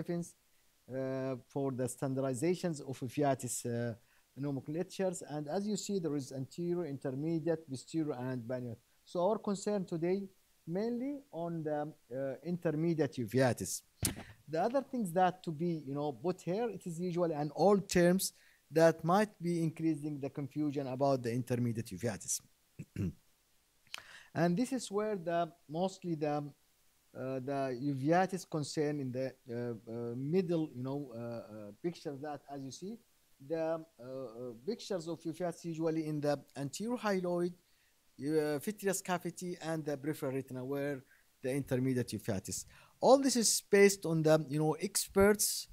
reference for the standardizations of uveitis nomenclatures. And as you see, there is anterior, intermediate, posterior, and biennial. So our concern today mainly on the intermediate uveitis. The other things that to be put here, it is usually an old terms that might be increasing the confusion about the intermediate uveitis. And this is where mostly the uveitis concern in the middle picture, that as you see the pictures of uveitis usually in the anterior hyaloid, vitreous cavity, and the peripheral retina, where the intermediate uveitis. All this is based on the experts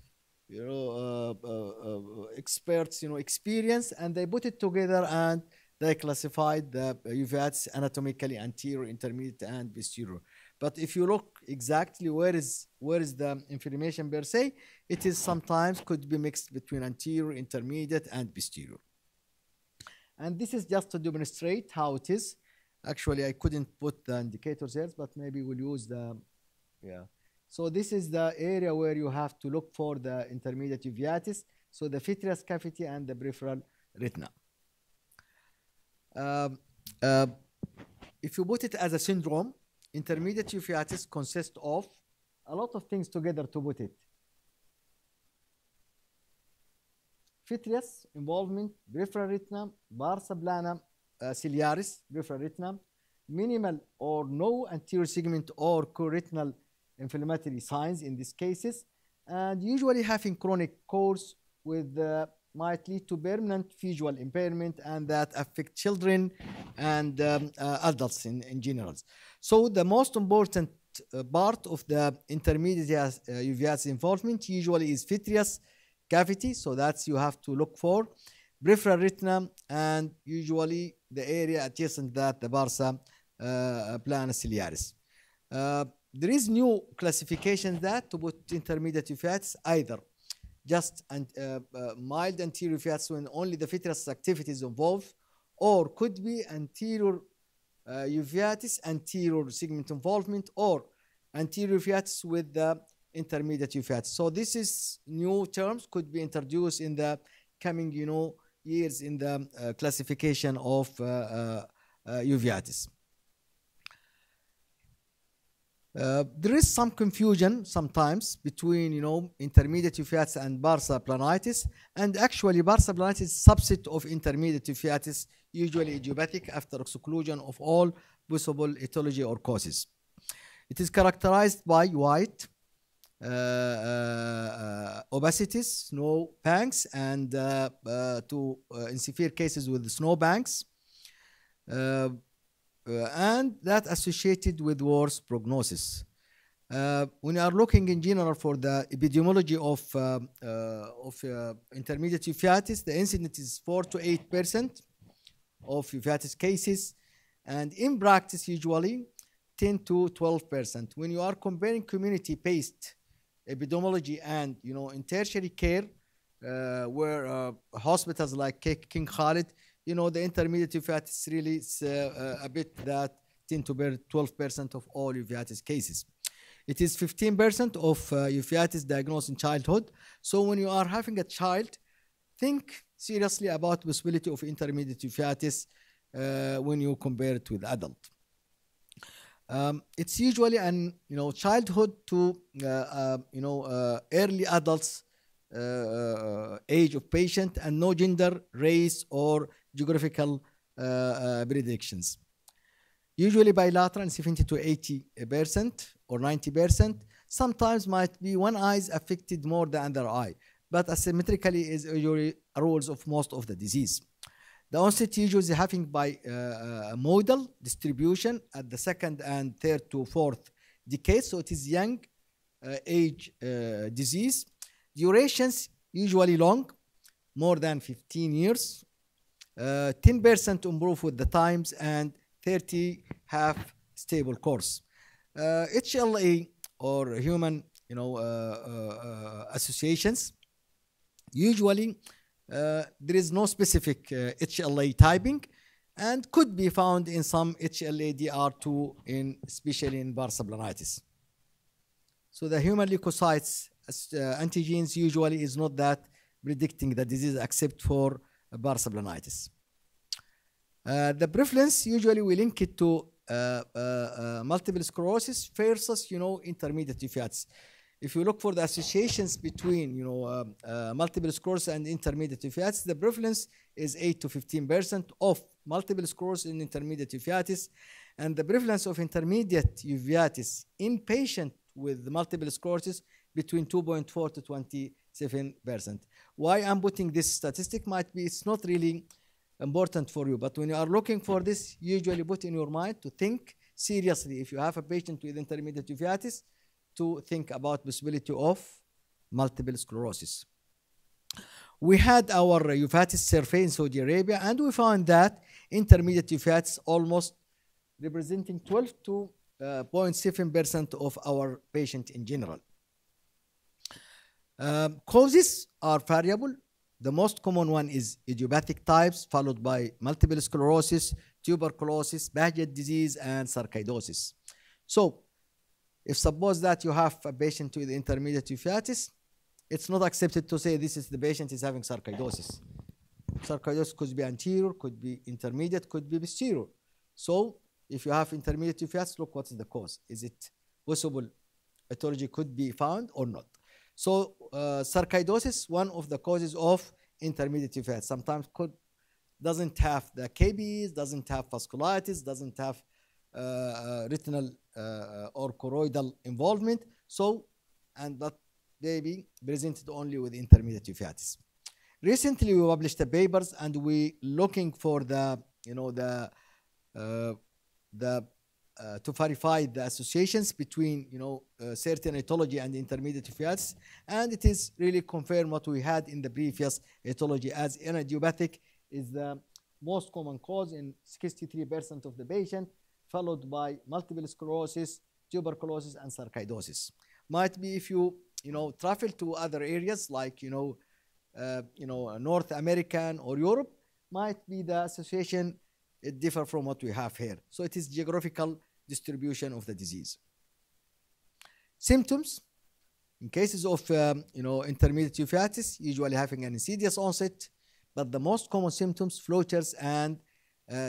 experience, and they put it together and they classified the uveitis anatomically anterior, intermediate, and posterior. But if you look exactly where is the information per se, it is sometimes could be mixed between anterior, intermediate, and posterior. And this is just to demonstrate how it is. Actually, I couldn't put the indicators here, but maybe we'll use the, yeah. So this is the area where you have to look for the intermediate uveitis. So the vitreous cavity and the peripheral retina. If you put it as a syndrome, intermediate uveitis consists of a lot of things together to put it. Vitreous involvement, peripheral retina, bursa plana ciliaris, peripheral retina, minimal or no anterior segment or co-retinal inflammatory signs in these cases, and usually having chronic course with might lead to permanent visual impairment, and that affect children and adults in general. So the most important part of the intermediate uveitis involvement usually is vitreous cavity, so that's you have to look for, peripheral retina, and usually the area adjacent that the bursa plana ciliaris. There is new classification that to put intermediate uveitis either just mild anterior uveitis when only the vitreous activity is involved, or could be anterior uveitis, anterior segment involvement, or anterior uveitis with the intermediate uveitis. So this is new terms could be introduced in the coming years in the classification of uveitis. There is some confusion sometimes between intermediate uveitis and bursa planitis, and actually bursa planitis is a subset of intermediate uveitis, usually idiopathic after exclusion of all possible etiology or causes. It is characterized by white opacities, snow banks, and in severe cases with snow banks, and that associated with worse prognosis. When you are looking in general for the epidemiology of intermediate uveitis, the incidence is 4 to 8% of uveitis cases, and in practice usually 10 to 12%. When you are comparing community-based epidemiology and in tertiary care, where hospitals like King Khalid, the intermediate uveitis really is a bit that 10 to 12% of all uveitis cases. It is 15% of uveitis diagnosed in childhood. So when you are having a child, think seriously about the possibility of intermediate uveitis when you compare it with adult. It's usually an childhood to early adults age of patient, and no gender, race, or geographical predictions. Usually bilateral, 70 to 80% or 90%. Sometimes might be one eye is affected more than the other eye, but asymmetrically is usually rules of most of the disease. The onset usually is happening by modal distribution at the second and third to fourth decade, so it is young age disease. Durations usually long, more than 15 years. 10% improve with the times, and 30 have stable course. HLA or human associations, usually there is no specific HLA typing, and could be found in some HLA-DR2 especially in bursa planitis. So the human leukocytes antigens usually is not that predicting the disease except for barsablanitis. The prevalence usually we link it to multiple sclerosis versus intermediate uveitis. If you look for the associations between multiple sclerosis and intermediate uveitis, the prevalence is 8 to 15% of multiple sclerosis in intermediate uveitis, and the prevalence of intermediate uveitis in patient with multiple sclerosis between 2.4 to 27%. Why I'm putting this statistic might be it's not really important for you, but when you are looking for this, usually put in your mind to think seriously if you have a patient with intermediate uveitis, to think about possibility of multiple sclerosis. We had our uveitis survey in Saudi Arabia, and we found that intermediate uveitis almost representing 12 to 0.7% of our patient in general. Causes are variable. The most common one is idiopathic types, followed by multiple sclerosis, tuberculosis, Paget disease, and sarcoidosis. So, if suppose that you have a patient with intermediate uveitis, it's not accepted to say this is the patient is having sarcoidosis. Sarcoidosis could be anterior, could be intermediate, could be posterior. So, if you have intermediate uveitis, look what is the cause. Is it possible etiology could be found or not? So, sarcoidosis, one of the causes of intermediate uveitis, sometimes doesn't have the KBs, doesn't have vasculitis, doesn't have retinal or choroidal involvement. So, but they presented only with intermediate uveitis. Recently, we published the papers, and we looking for the to verify the associations between certain etiology and intermediate uveitis, and it is really confirmed what we had in the previous etiology, as idiopathic is the most common cause in 63% of the patient, followed by multiple sclerosis, tuberculosis, and sarcoidosis. Might be if you travel to other areas like North American or Europe, might be the association it differ from what we have here. So it is geographical distribution of the disease. Symptoms, in cases of intermediate uveitis, usually having an insidious onset, but the most common symptoms, floaters and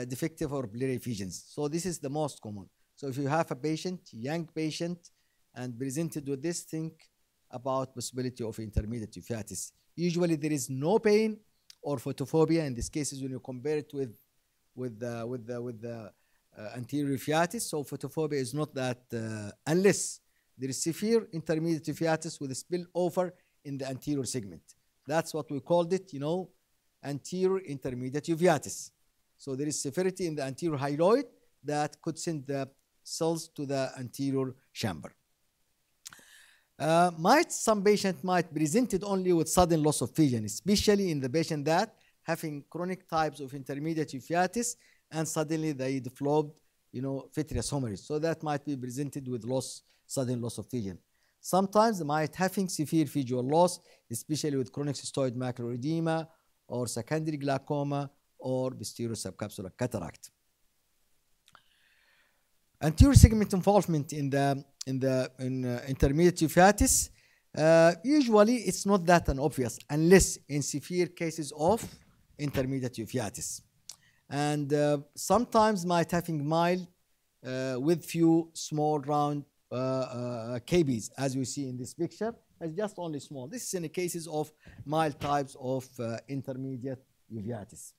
defective or blurry visions. So this is the most common. So if you have a patient, young patient, and presented with this, think about possibility of intermediate uveitis. Usually there is no pain or photophobia in these cases when you compare it with the anterior uveitis. So photophobia is not that unless there is severe intermediate uveitis with a spillover in the anterior segment. That's what we called it, anterior intermediate uveitis. So there is severity in the anterior hyaloid that could send the cells to the anterior chamber. Some patient might present it only with sudden loss of vision, especially in the patient that having chronic types of intermediate uveitis and suddenly they developed, vitreous hemorrhage. So that might be presented with sudden loss of vision. Sometimes they might having severe visual loss, especially with chronic cystoid macular edema or secondary glaucoma or posterior subcapsular cataract. Anterior segment involvement in intermediate uveitis, usually it's not that obvious unless in severe cases of intermediate uveitis, and sometimes might having mild with few small round KBs, as we see in this picture, as just only small. This is in the cases of mild types of intermediate uveitis.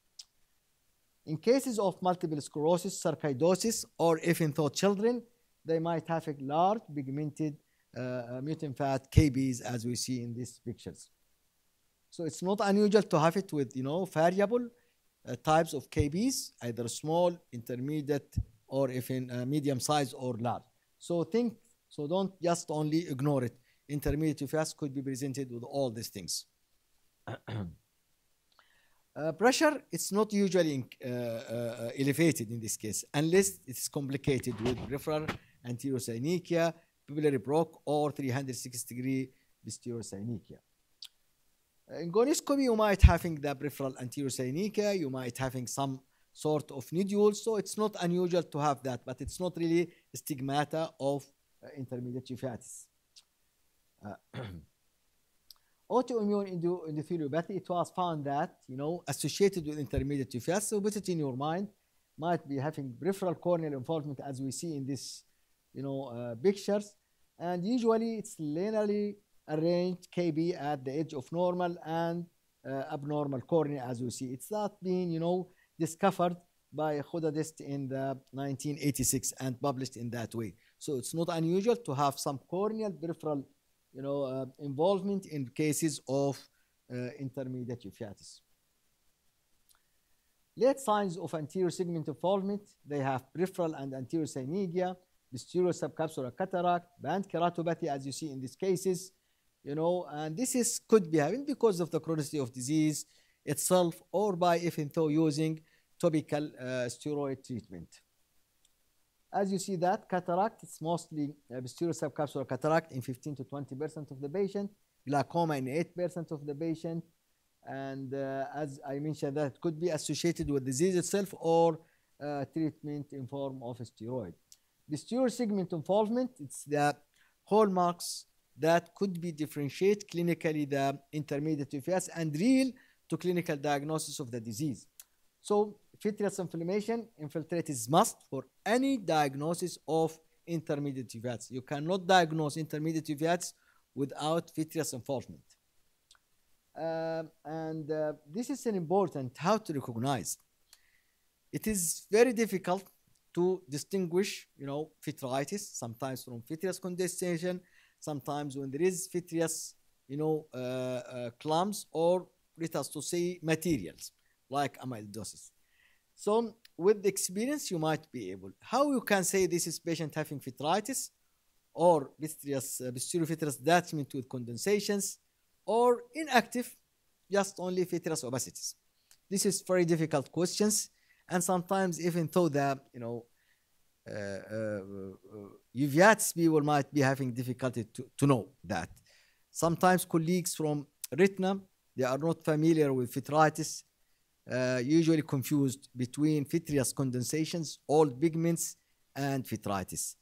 In cases of multiple sclerosis, sarcoidosis, or even though children, they might have a large pigmented mutant fat KBs, as we see in these pictures. So it's not unusual to have it with variable types of KBs, either small, intermediate, or even medium size or large. So don't just only ignore it. Intermediate uveitis could be presented with all these things. Pressure, it's not usually elevated in this case, unless it's complicated with peripheral anterior synechiae, pupillary Broca, or 360-degree posterior synechiae. In gonioscopy, you might having the peripheral anterior synechiae, you might having some sort of nodules, so it's not unusual to have that, but it's not really stigmata of intermediate uveitis. Autoimmune endotheliopathy, it was found that, associated with intermediate uveitis, so put it in your mind, might be having peripheral corneal involvement as we see in this, pictures. And usually it's linearly arranged KB at the edge of normal and abnormal cornea as we see. It's not been, discovered by Khodadist in the 1986 and published in that way. So it's not unusual to have some corneal peripheral involvement in cases of intermediate uveitis. Late signs of anterior segment involvement, they have peripheral and anterior synegia, posterior subcapsular cataract, band keratopathy, as you see in these cases, and this could be having because of the chronicity of disease itself or by even though using topical steroid treatment. As you see that cataract, it's mostly posterior subcapsular cataract in 15 to 20% of the patient, glaucoma in 8% of the patient, and as I mentioned, that could be associated with disease itself or treatment in form of steroid. Posterior segment involvement, it's the hallmarks that could be differentiate clinically the intermediate uveitis and real to clinical diagnosis of the disease. So vitreous inflammation infiltrate is must for any diagnosis of intermediate uveitis. You cannot diagnose intermediate uveitis without vitreous involvement. This is an important how to recognize. It is very difficult to distinguish, vitritis, sometimes from vitreous condensation, sometimes when there is vitreous, clumps or let us to say materials like amyloidosis. So with the experience, you might be able, how you can say this is patient having vitritis or posterior vitreous detachment with condensations or inactive, just only vitreous opacities. This is very difficult questions, and sometimes even though the, uveitis people might be having difficulty to know that. Sometimes colleagues from retina, they are not familiar with vitritis, usually confused between vitreous condensations, old pigments, and vitritis.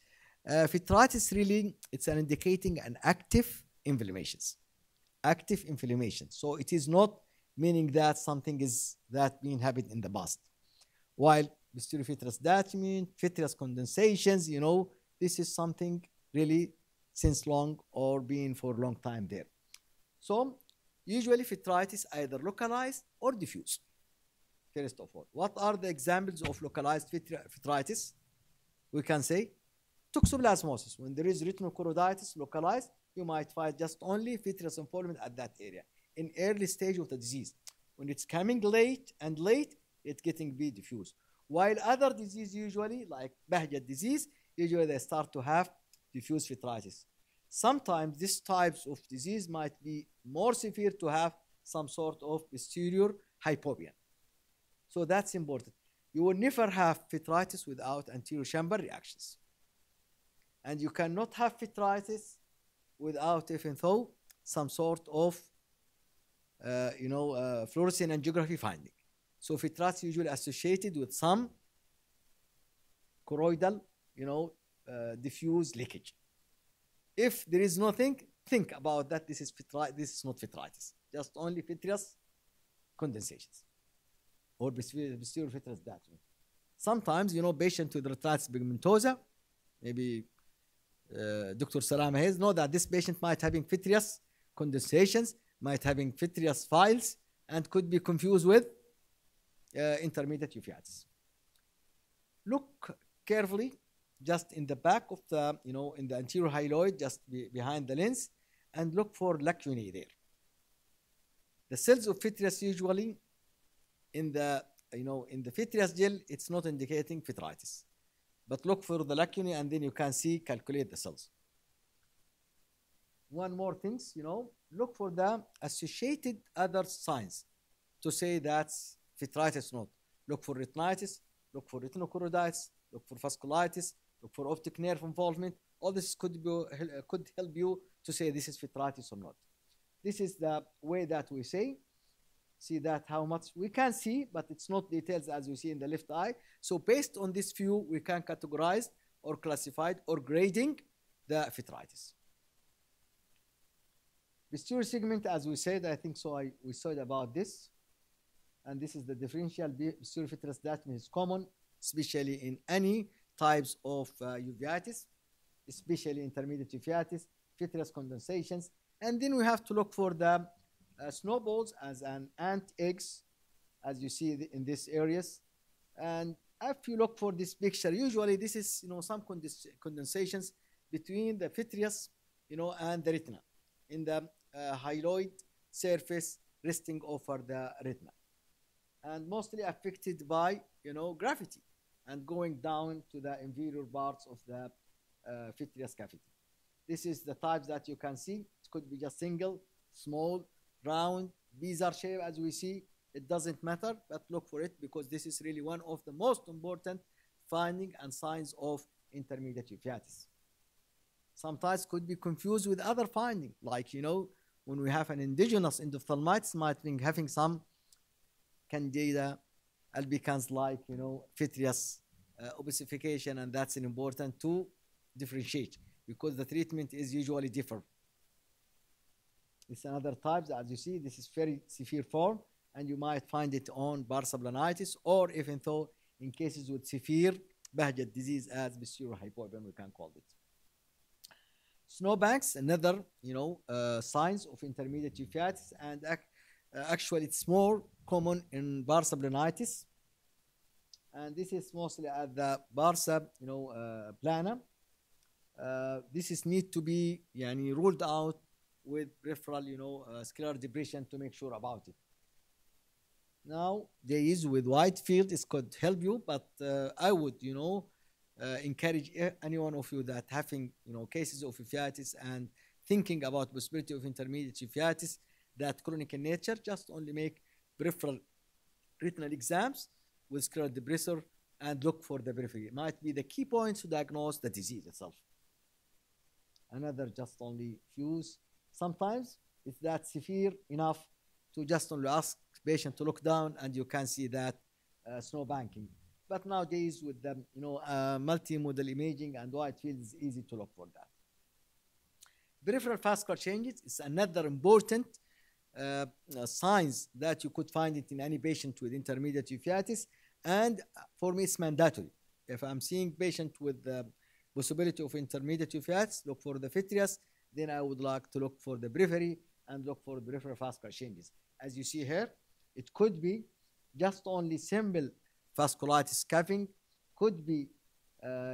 Vitritis really, it's an indicating an active inflammations. Active inflammation. So it is not meaning that something is that being happened in the past. While posterior vitreous detachment, vitreous condensations, this is something really since long or been for a long time there. So usually vitritis either localized or diffuse. First of all, what are the examples of localized vitritis? We can say toxoplasmosis. When there is retinochoroiditis localized, you might find just only vitreous involvement at that area in early stage of the disease. When it's coming late, it's getting be diffuse. While other disease usually, like Bahjat disease, usually they start to have diffuse vitritis. Sometimes these types of disease might be more severe to have some sort of posterior hypopia. So that's important. You will never have vitritis without anterior chamber reactions. And you cannot have vitritis without even though some sort of fluorescein angiography finding. So vitritis usually associated with some choroidal, diffuse leakage. If there is nothing, think about that. This is not vitritis, just only vitreous condensations or posterior vitreous detachment. Sometimes, patient with retinitis pigmentosa, maybe Dr. Salam Hayes know that this patient might having vitreous condensations, might having vitreous files, and could be confused with intermediate uveitis. Look carefully just in the back of the, in the anterior hyaloid, just behind the lens, and look for lacunae there. The cells of vitreous usually in the, in the vitreous gel, it's not indicating vitritis. But look for the lacunae and then you can see, calculate the cells. One more things, look for the associated other signs to say that's vitritis not. Look for retinitis, look for retinochoroiditis, look for vasculitis, look for optic nerve involvement. All this could help you to say this is vitritis or not. This is the way that we say. See that how much we can see, but it's not details as we see in the left eye. So based on this view, we can categorize or classify or grading the vitritis. Posterior segment, as we said, I think so. We said about this, and this is the differential posterior vitreous that is common, especially in any types of uveitis, especially intermediate uveitis, vitreous condensations, and then we have to look for the snowballs as an ant eggs, as you see in these areas. And if you look for this picture, usually this is some condensations between the vitreous and the retina in the hyaloid surface resting over the retina, and mostly affected by gravity and going down to the inferior parts of the vitreous cavity. This is the types that you can see. It could be just single, small, round, bizarre shape, as we see. It doesn't matter, but look for it because this is really one of the most important finding and signs of intermediate uveitis. Sometimes could be confused with other findings, like when we have an indigenous endophthalmitis, might be having some candida albicans like vitreous ossification, and that's important to differentiate because the treatment is usually different. It's another type. As you see, this is very severe form, and you might find it on barsablanitis, or even though in cases with severe Bahjat disease as posterior hypoipen, we can call it. Snowbanks, another signs of intermediate uveitis, and actually it's more common in barsablanitis, and this is mostly at the barsa plana. This is need to be ruled out with peripheral scleral depression to make sure about it. Now days with wide field, it could help you, but I would encourage any one of you that having cases of uveitis and thinking about possibility of intermediate uveitis that chronic in nature, just only make peripheral retinal exams with scleral depressor and look for the periphery. It might be the key points to diagnose the disease itself. Another just only fuse. Sometimes it's that severe enough to just only ask patient to look down and you can see that snow banking. But nowadays with the multimodal imaging and wide field, it's easy to look for that. Peripheral vascular changes is another important signs that you could find it in any patient with intermediate uveitis, and for me it's mandatory. If I'm seeing patient with the possibility of intermediate uveitis, look for the vitreous, then I would like to look for the periphery and look for peripheral vascular changes. As you see here, it could be just only simple vasculitis scaffing, could be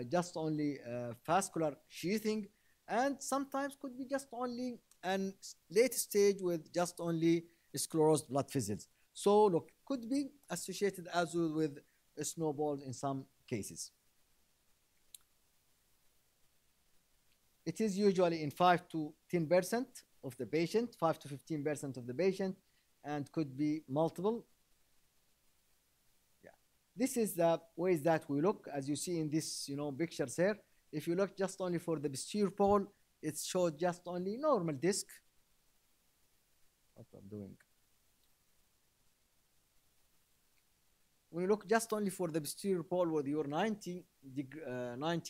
just only vascular sheathing, and sometimes could be just only an late stage with just only sclerosed blood vessels. So look, could be associated as well with snowballs in some cases. It is usually in 5 to 10% of the patient, 5 to 15% of the patient, and could be multiple. Yeah, this is the ways that we look. As you see in this, pictures here, if you look just only for the posterior pole, it shows just only normal disc. What I'm doing. When you look just only for the posterior pole with your 90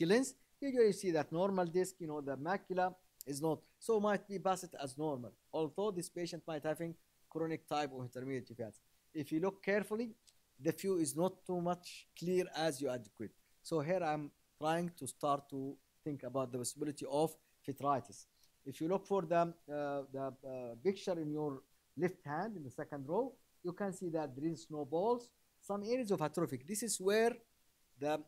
lens, you see that normal disc, the macula is not, so might be passed as normal, although this patient might having chronic type of intermediate uveitis. If you look carefully, the view is not too much clear as you adequate. So here I'm trying to start to think about the possibility of vitritis. If you look for the picture in your left hand in the second row, you can see that there is snowballs, some areas of atrophic. This is where the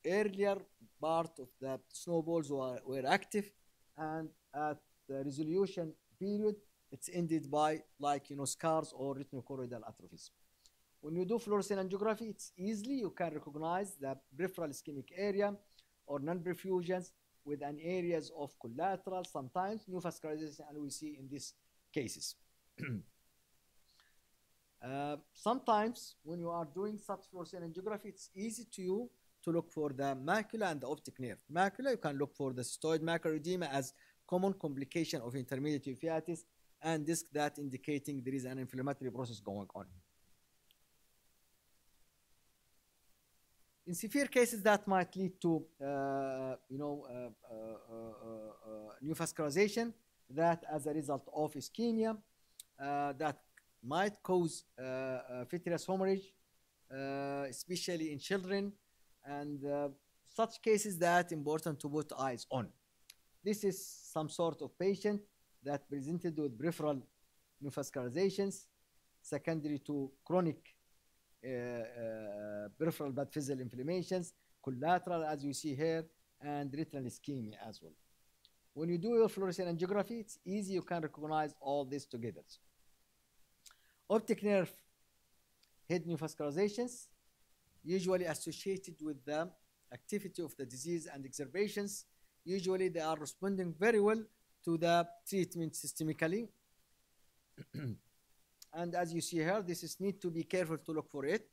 earlier part of the snowballs were active, and at the resolution period, it's ended by scars or retinochoroidal atrophies. When you do fluorescein angiography, it's easily you can recognize the peripheral ischemic area or non-perfusions with an areas of collateral, sometimes new vascularization, and we see in these cases. Sometimes when you are doing such fluorescein angiography, it's easy to you to look for the macula and the optic nerve. Macula, you can look for the cystoid macular edema as common complication of intermediate uveitis, and disc that indicating there is an inflammatory process going on. In severe cases, that might lead to new vascularization. that as a result of ischemia that might cause vitreous hemorrhage, especially in children, and such cases that important to put eyes on. This is some sort of patient that presented with peripheral neovascularizations secondary to chronic peripheral blood vessel inflammations, collateral as you see here, and retinal ischemia as well. When you do your fluorescein angiography, it's easy, you can recognize all this together. Optic nerve head neovascularizations, usually associated with the activity of the disease and exacerbations. Usually they are responding very well to the treatment systemically. And as you see here, this is need to be careful to look for it.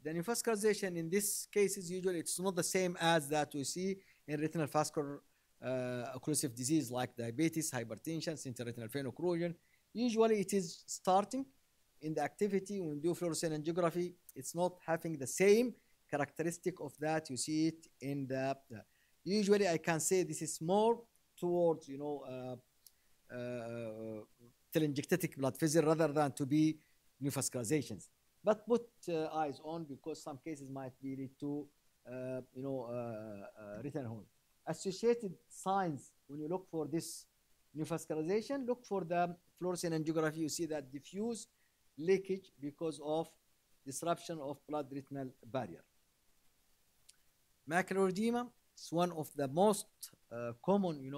The neovascularization in this cases, usually it's not the same as that we see in retinal vascular occlusive disease like diabetes, hypertension, central phenocrusion. Usually it is starting in the activity when we do fluorescein angiography. It's not having the same characteristic of that you see it in the usually I can say this is more towards telangiectatic blood vessel rather than to be neovascularizations. But put eyes on because some cases might be lead to retinal hemorrhage. Associated signs when you look for this neovascularization, look for the fluorescein angiography. You see that diffuse leakage because of disruption of blood-retinal barrier. Macular edema is one of the most common,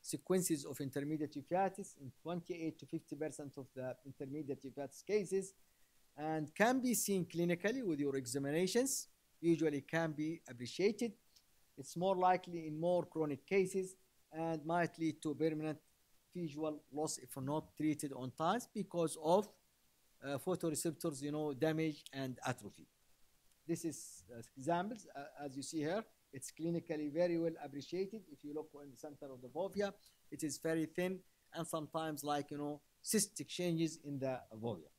sequences of intermediate uveitis in 28 to 50% of the intermediate uveitis cases, and can be seen clinically with your examinations. Usually can be appreciated. It's more likely in more chronic cases and might lead to permanent visual loss if not treated on time because of photoreceptors, damage and atrophy. This is examples, as you see here. It's clinically very well appreciated. If you look in the center of the fovea, it is very thin and sometimes like, cystic changes in the fovea.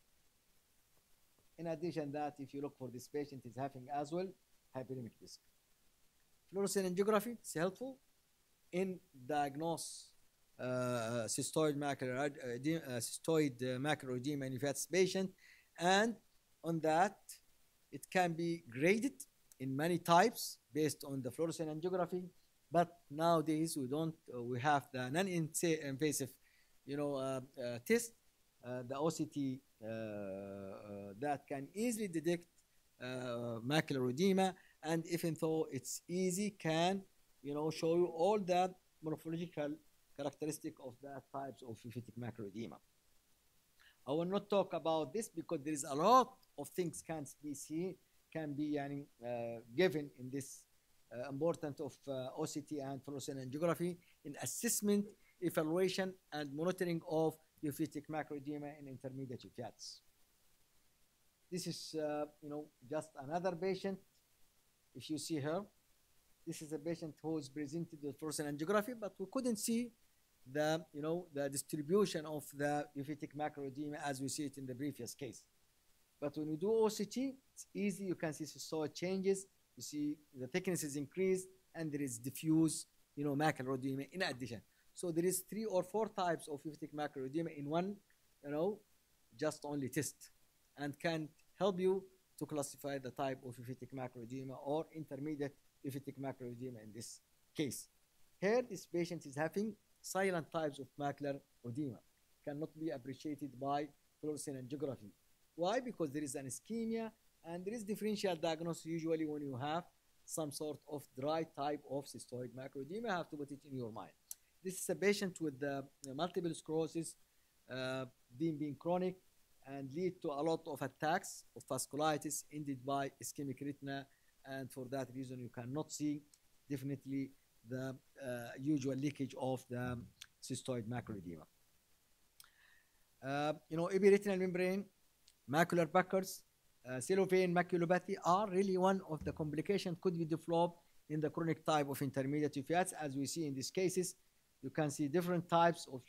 In addition that, if you look for this patient is having as well hyperemic disc. Fluorescein angiography is helpful in diagnose cystoid macular edema in uveitis patient, and on that it can be graded in many types based on the fluorescein angiography. But nowadays we have the non-invasive test, the OCT that can easily detect macular edema, and even though it's easy, can show you all the morphological characteristic of that types of uveitic macular edema. I will not talk about this because there is a lot of things can be seen, can be given in this important of OCT and fluorescein angiography in assessment, evaluation, and monitoring of uveitic macular edema in intermediate uveitis. This is just another patient. If you see her, this is a patient who is presented with fluorescein angiography, but we couldn't see the the distribution of the uveitic macular edema as we see it in the previous case. But when you do OCT, it's easy. You can see cystoid changes. You see the thickness is increased, and there is diffuse macular edema in addition. So there is 3 or 4 types of uveitic macular edema in one just only test, and can help you to classify the type of uveitic macular edema or intermediate uveitic macular edema in this case. Here, this patient is having silent types of macular edema, cannot be appreciated by fluorescein angiography. Why? Because there is an ischemia, and there is differential diagnosis usually when you have some sort of dry type of cystoid macular edema. You have to put it in your mind. This is a patient with multiple sclerosis being chronic and lead to a lot of attacks of vasculitis ended by ischemic retina, and for that reason you cannot see definitely the usual leakage of the cystoid macular edema. Epiretinal membrane, macular puckers, cellophane maculopathy are really one of the complications could be developed in the chronic type of intermediate uveitis. As we see in these cases, you can see different types of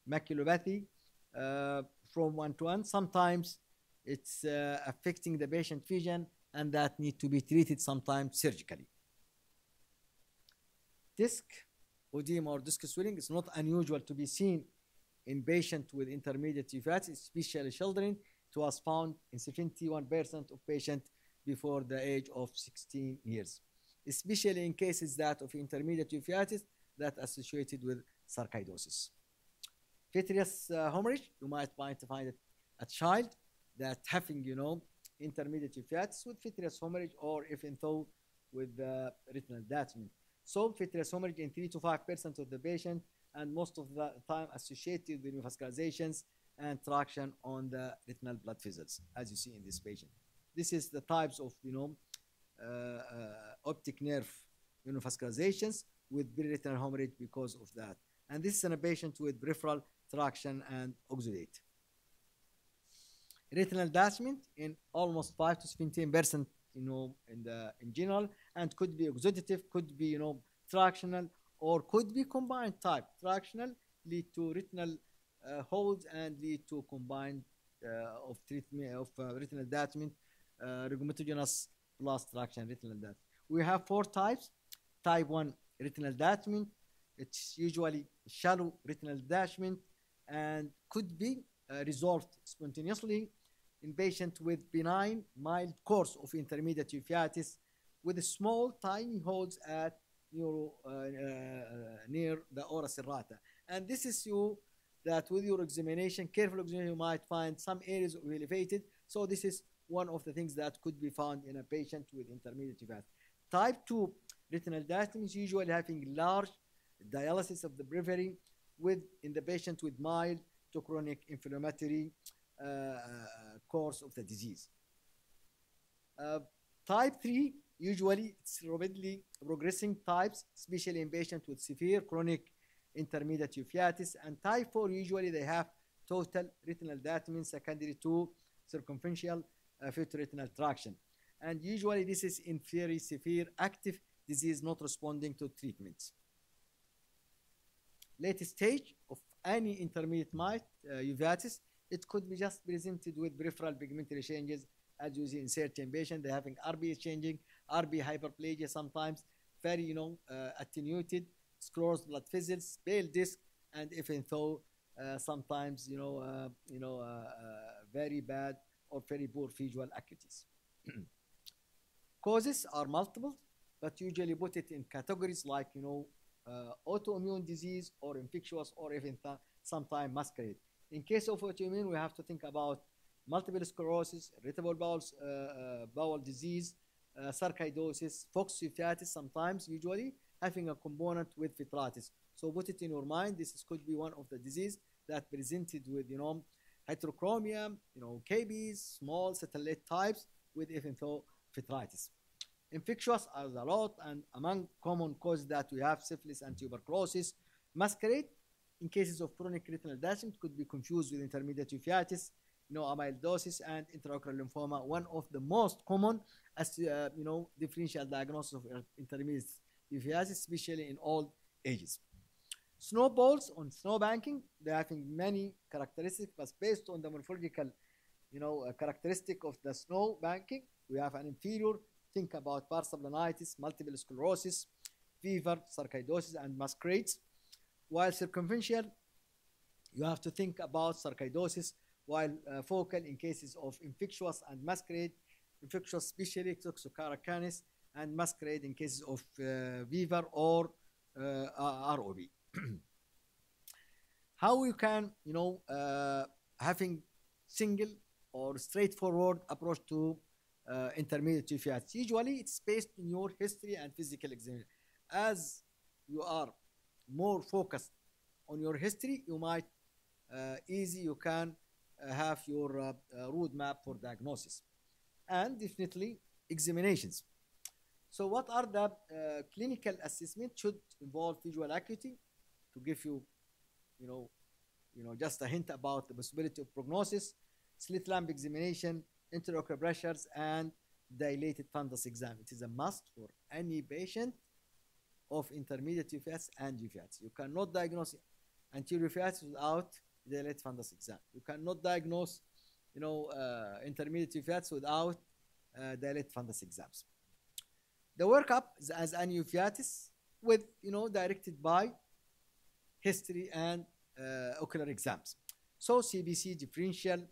maculopathy from one to one. Sometimes it's affecting the patient vision, and that need to be treated sometimes surgically. Disc edema or disc swelling. It's not unusual to be seen in patients with intermediate uveitis, especially children. It was found in 71% of patients before the age of 16 years, especially in cases that of intermediate uveitis that associated with sarcoidosis. Vitreous hemorrhage, you might find a child that having, intermediate uveitis with vitreous hemorrhage, or even though with retinal detachment. So vitreous hemorrhage in 3 to 5% of the patient, and most of the time associated with neovascularizations and traction on the retinal blood vessels, as you see in this patient. This is the types of, optic nerve neovascularizations with periretinal hemorrhage because of that. And this is in a patient with peripheral traction and oxidate. Retinal detachment in almost 5 to 17%, in general, and could be oxidative, could be, tractional, or could be combined type. Tractional lead to retinal holes and lead to combined of treatment of retinal detachment, rhegmatogenous plus traction retinal detachment. We have 4 types. Type 1 retinal detachment. It's usually shallow retinal detachment and could be resolved spontaneously in patients with benign mild course of intermediate uveitis with small tiny holes at near the ora serrata. And this is that with your examination, careful examination, you might find some areas elevated. So this is one of the things that could be found in a patient with intermediate uveitis. Type 2 retinal detachment is usually having large dialysis of the periphery in the patient with mild to chronic inflammatory course of the disease. Type 3, usually it's rapidly progressing types, especially in patients with severe chronic intermediate uveitis. And type 4, usually they have total retinal detachment secondary to circumferential retinal traction. And usually this is in very severe active disease not responding to treatments. Late stage of any intermediate mild uveitis, it could be just presented with peripheral pigmentary changes, as you see in certain patients. They're having RB changing, RB hyperplasia sometimes, very, attenuated, sclerosed blood vessels, pale disc, and even though sometimes, very bad or very poor visual acuities. Causes are multiple, but usually put it in categories like, autoimmune disease or infectious or even sometimes masquerade. In case of autoimmune, we have to think about multiple sclerosis, irritable bowel disease, sarcoidosis, Fox uveitis, sometimes usually having a component with vitritis. So put it in your mind, this could be one of the disease that presented with, heterochromia, KBs, small satellite types with even though vitritis. Infectious are a lot, and among common causes that we have syphilis and tuberculosis. Masquerade, in cases of chronic retinal detachment, could be confused with intermediate uveitis, amyloidosis, and intraocular lymphoma. One of the most common, differential diagnosis of intermediate uveitis, especially in old ages. Snowballs on snow banking, they're having many characteristics, but based on the morphological, characteristic of the snow banking, we have an inferior. Think about parasablonitis, multiple sclerosis, fever, sarcoidosis, and masquerades. While circumferential, you have to think about sarcoidosis, while focal in cases of infectious and masquerade, infectious especially toxocara canis, and masquerade in cases of fever or ROB. How you can, having single or straightforward approach to intermediate uveitis. Usually it's based on your history and physical examination. As you are more focused on your history, you might you can have your roadmap for diagnosis. And definitely examinations. So what are the clinical assessment should involve visual acuity to give you, just a hint about the possibility of prognosis, slit lamp examination, intraocular pressures, and dilated fundus exam. It is a must for any patient of intermediate uveitis and uveitis. You cannot diagnose anterior uveitis without dilated fundus exam. You cannot diagnose, intermediate uveitis without dilated fundus exams. The workup is as any uveitis, with, directed by history and ocular exams. So CBC, differential,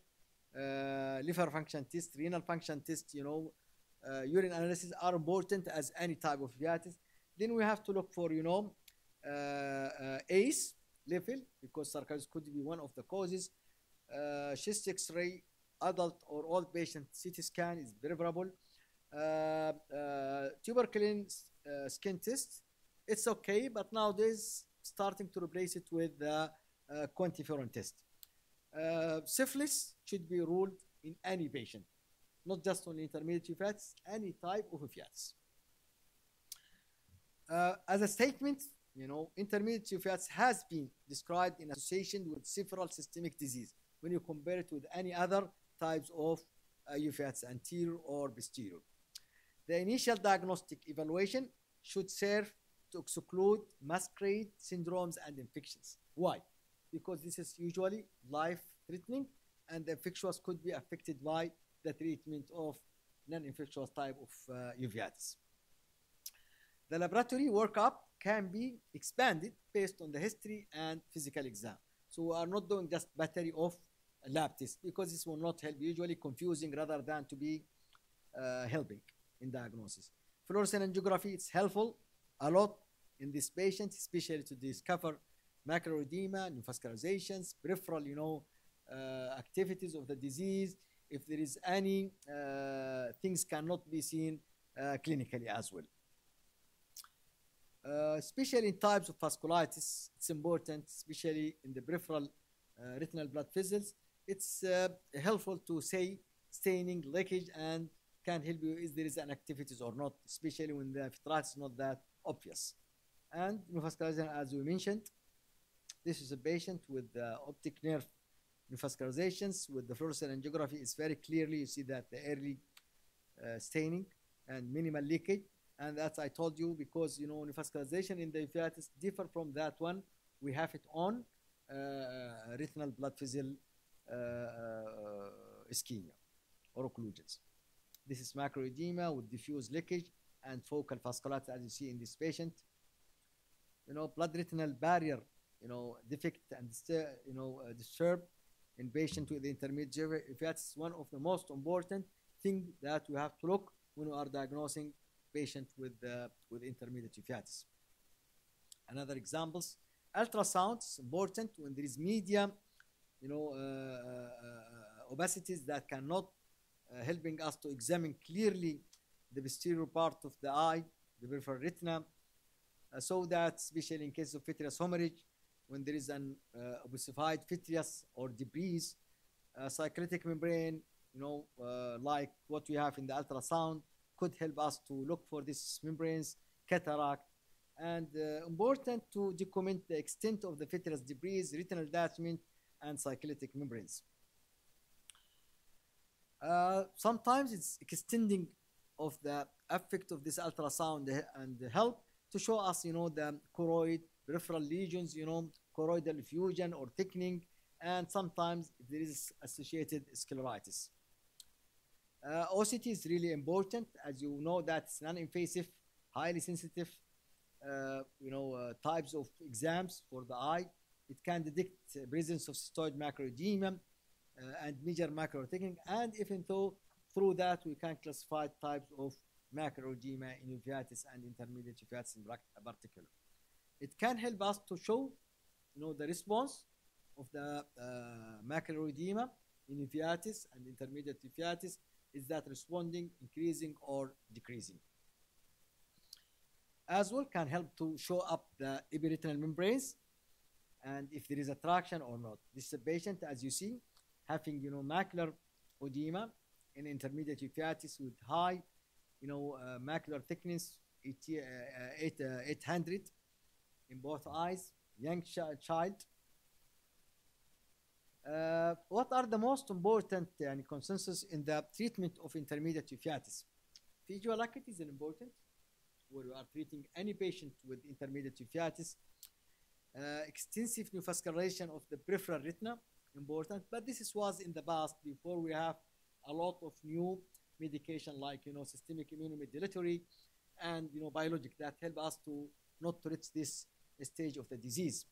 liver function test, renal function test, urine analysis are important as any type of uveitis. Then we have to look for, ACE level, because sarcoidosis could be one of the causes. Chest X-ray, adult or old patient CT scan is preferable. Tuberculin skin test, it's okay, but nowadays starting to replace it with the quantiferon test. Syphilis should be ruled in any patient, not just on intermediate uveitis, any type of uveitis. As a statement, intermediate uveitis has been described in association with several systemic disease when you compare it with any other types of uveitis, anterior or posterior. The initial diagnostic evaluation should serve to exclude masquerade syndromes and infections. Why? Because this is usually life-threatening, and the infectious could be affected by the treatment of non-infectious type of uveitis. The laboratory workup can be expanded based on the history and physical exam. So we are not doing just battery of lab tests, because this will not help, usually confusing rather than to be helping in diagnosis. Fluorescent angiography, it's helpful a lot in this patient, especially to discover macular edema, neovascularizations, peripheral, activities of the disease, if there is any things cannot be seen clinically as well. Especially in types of vasculitis, it's important, especially in the peripheral retinal blood vessels. It's helpful to say staining, leakage, and can help you if there is an activities or not, especially when the vitiligo is not that obvious. And neovascularization, as we mentioned, this is a patient with optic nerve neovascularizations. With the fluorescent angiography, it's very clearly, you see that the early staining and minimal leakage. And that's, I told you, because, neovascularization in the uveitis differ from that one. We have it on retinal blood vessel ischemia or occlusions. This is macular edema with diffuse leakage and focal vasculitis, as you see in this patient. Blood retinal barrier, defect and disturb in patient with intermediate uveitis. One of the most important thing that we have to look when we are diagnosing patient with intermediate uveitis. Another examples, ultrasound is important when there is medium, opacities that cannot helping us to examine clearly the posterior part of the eye, the peripheral retina, so that especially in case of vitreous hemorrhage, when there is an ossified vitreous or debris, cyclitic membrane, like what we have in the ultrasound, could help us to look for these membranes, cataract, and important to document the extent of the vitreous debris, retinal detachment, and cyclitic membranes. Sometimes it's extending of the effect of this ultrasound and help to show us, the choroid, peripheral lesions, choroidal effusion or thickening, and sometimes there is associated scleritis. OCT is really important, as you know, that's non-invasive, highly sensitive, types of exams for the eye. It can detect presence of cystoid macular edema and major macular thickening, and even though through that we can classify types of macular edema in uveitis and intermediate uveitis in particular. It can help us to show, the response of the macular edema in uveitis and intermediate uveitis. Is that responding, increasing, or decreasing? As well, can help to show up the epiretinal membranes and if there is a traction or not. This is a patient, as you see, having macular edema in intermediate uveitis with high, macular thickness, 800 in both eyes, young child. What are the most important consensus in the treatment of intermediate uveitis? Visual acuity is important, where we are treating any patient with intermediate uveitis. Extensive neovascularization of the peripheral retina, important, but this was in the past before we have a lot of new medication like systemic immunomodulatory and biologic that help us to not to reach this stage of the disease.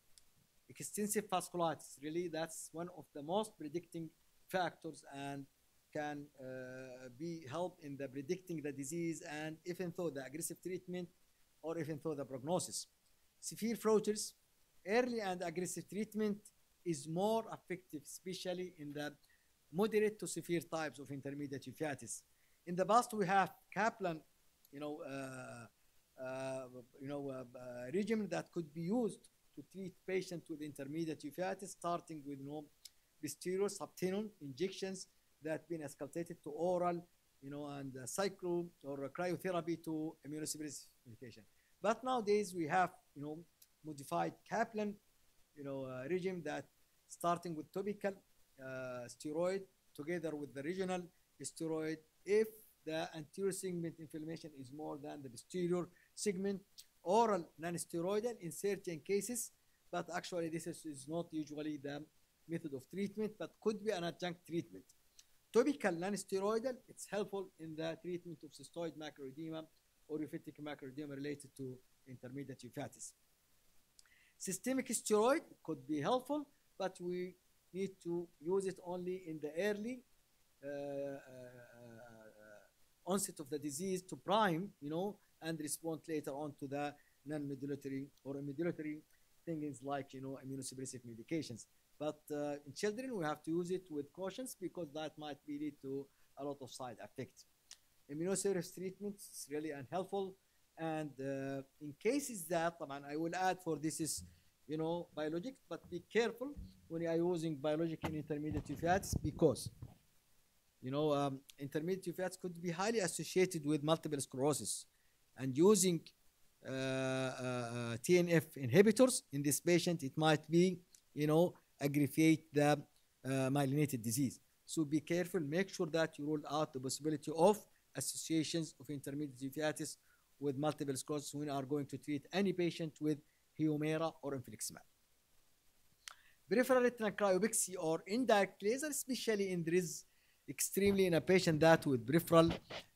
Extensive vasculitis, really, that's one of the most predicting factors and can be help in the predicting the disease and even though the aggressive treatment or even though the prognosis. Severe frailties, early and aggressive treatment is more effective, especially in the moderate to severe types of intermediate uveitis. In the past, we have Kaplan, regimen that could be used to treat patients with intermediate uveitis, starting with posterior subtenon injections that been escalated to oral, and cyclo or cryotherapy to immunosuppressive medication. But nowadays we have, modified Kaplan, regime that starting with topical steroid together with the regional steroid if the anterior segment inflammation is more than the posterior segment, oral non-steroidal in certain cases, but actually this is not usually the method of treatment, but could be an adjunct treatment. Topical non-steroidal, it's helpful in the treatment of cystoid macular edema or uveitic macular edema related to intermediate uveitis. Systemic steroid could be helpful, but we need to use it only in the early onset of the disease to prime, and respond later on to the non-modulatory or modulatory things like, immunosuppressive medications. But in children, we have to use it with cautions because that might lead to a lot of side effects. Immunosuppressive treatments is really unhelpful. And in cases that, I will add for this is, biologic, but be careful when you are using biologic in intermediate uveitis because, intermediate uveitis could be highly associated with multiple sclerosis. And using TNF inhibitors in this patient, it might be, aggravate the myelinated disease. So be careful, make sure that you rule out the possibility of associations of intermediate uveitis with multiple sclerosis when you are going to treat any patient with Humira or infliximab. Peripheral retinal cryopexy or indirect laser, especially in there is extremely in a patient that with peripheral,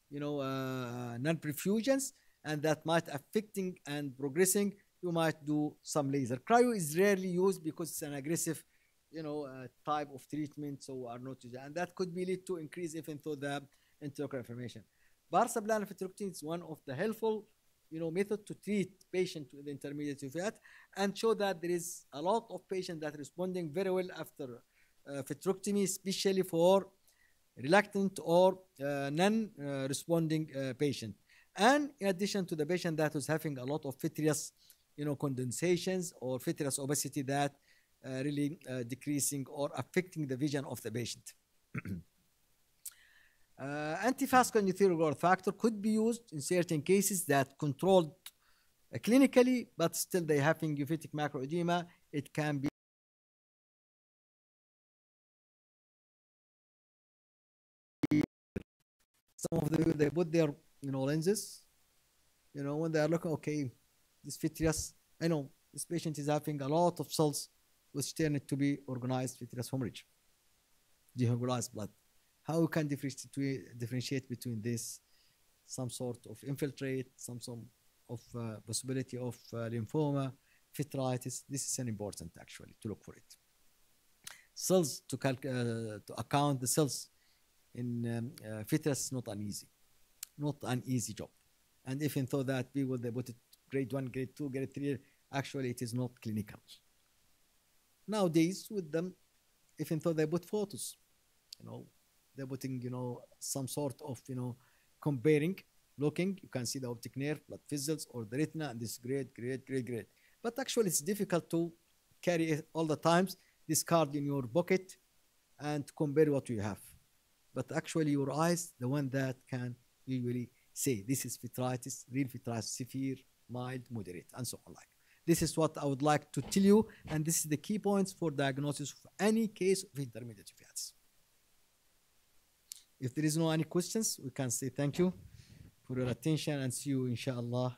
non-perfusions and that might affecting and progressing, you might do some laser. Cryo is rarely used because it's an aggressive, type of treatment, so are not used, and that could be lead to increase even though the intraocular inflammation. Barca plana vitrectomy is one of the helpful, method to treat patients with intermediate uveitis and show that there is a lot of patients that are responding very well after vitrectomy, especially for reluctant or non-responding patient. And in addition to the patient that was having a lot of vitreous, condensations or vitreous opacity that really decreasing or affecting the vision of the patient. Antivascular endothelial growth factor could be used in certain cases that controlled clinically, but still they having uveitic macular edema. It can be some of them they put their lenses, when they are looking, okay, this vitreous, I know this patient is having a lot of cells which turn it to be organized vitreous hemorrhage, decoagulated blood. How we can differentiate between this, some sort of infiltrate, some of possibility of lymphoma, vitritis. This is an important actually to look for it. Cells to account the cells in vitreous is not an easy job. And even though that people they put it grade 1, grade 2, grade 3, actually it is not clinical. Nowadays with them, even though they put photos, they're putting, some sort of, comparing, looking, you can see the optic nerve, blood vessels, or the retina, and this grade. But actually, it's difficult to carry it all the times, this card in your pocket, and compare what you have. But actually, your eyes, the one that can usually say, this is vitritis, real vitritis, severe, mild, moderate, and so on. Like this is what I would like to tell you, and this is the key points for diagnosis of any case of intermediate uveitis. If there is no any questions, we can say thank you for your attention and see you inshallah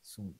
soon.